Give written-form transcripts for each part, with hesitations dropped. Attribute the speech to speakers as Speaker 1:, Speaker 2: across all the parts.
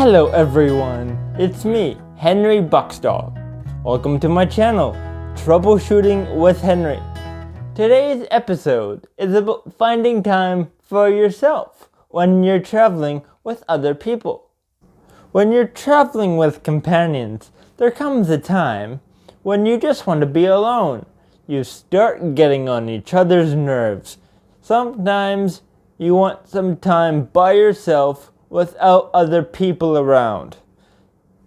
Speaker 1: Hello everyone, it's me, Henry Buckstall. Welcome to my channel, Troubleshooting with Henry. Today's episode is about finding time for yourself when you're traveling with other people. When you're traveling with companions, there comes a time when you just want to be alone. You start getting on each other's nerves. Sometimes you want some time by yourself without other people around.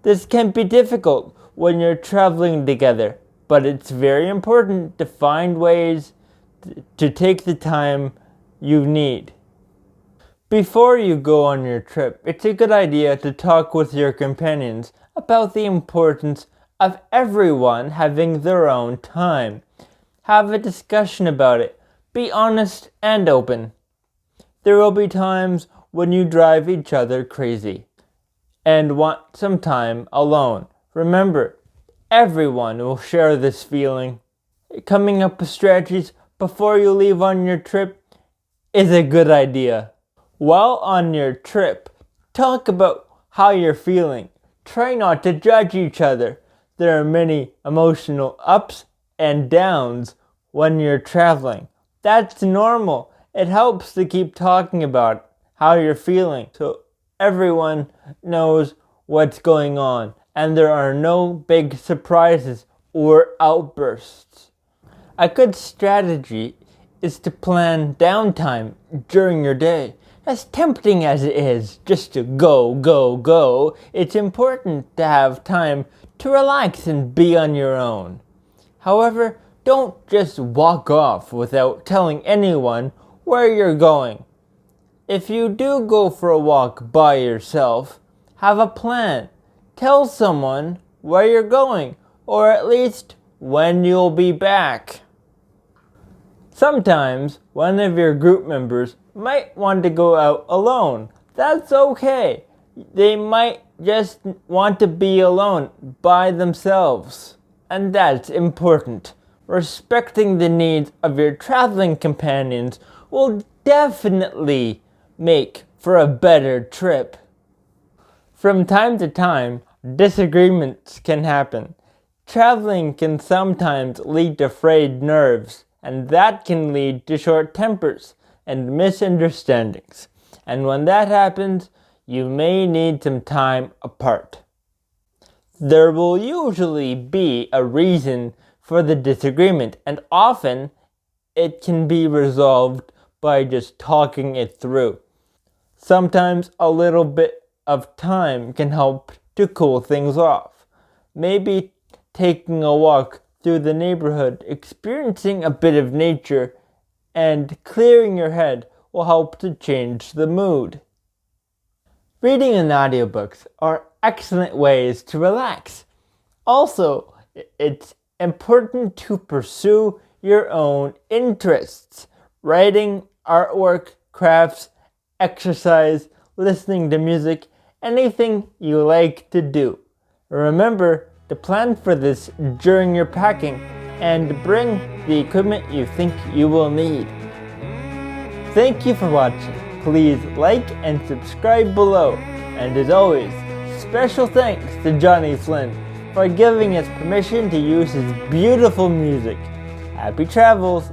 Speaker 1: This can be difficult when you're traveling together, but it's very important to find ways to take the time you need. Before you go on your trip, it's a good idea to talk with your companions about the importance of everyone having their own time. Have a discussion about it. Be honest and open. There will be times when you drive each other crazy and want some time alone. Remember, everyone will share this feeling. Coming up with strategies before you leave on your trip is a good idea. While on your trip, talk about how you're feeling. Try not to judge each other. There are many emotional ups and downs when you're traveling. That's normal. It helps to keep talking about how you're feeling so everyone knows what's going on and there are no big surprises or outbursts. A good strategy is to plan downtime during your day. As tempting as it is just to go, it's important to have time to relax and be on your own. However, don't just walk off without telling anyone where you're going. If you do go for a walk by yourself, have a plan. Tell someone where you're going, or at least when you'll be back. Sometimes one of your group members might want to go out alone. That's okay. They might just want to be alone by themselves. And that's important. Respecting the needs of your traveling companions will definitely make for a better trip. From time to time, disagreements can happen. Traveling can sometimes lead to frayed nerves, and that can lead to short tempers and misunderstandings. And when that happens, you may need some time apart. There will usually be a reason for the disagreement, and often it can be resolved by just talking it through. Sometimes a little bit of time can help to cool things off. Maybe taking a walk through the neighborhood, experiencing a bit of nature, and clearing your head will help to change the mood. Reading and audiobooks are excellent ways to relax. Also, it's important to pursue your own interests. Writing, artwork, crafts, exercise, listening to music, anything you like to do. Remember to plan for this during your packing and bring the equipment you think you will need. Thank you for watching. Please like and subscribe below. And as always, special thanks to Johnny Flynn for giving us permission to use his beautiful music. Happy travels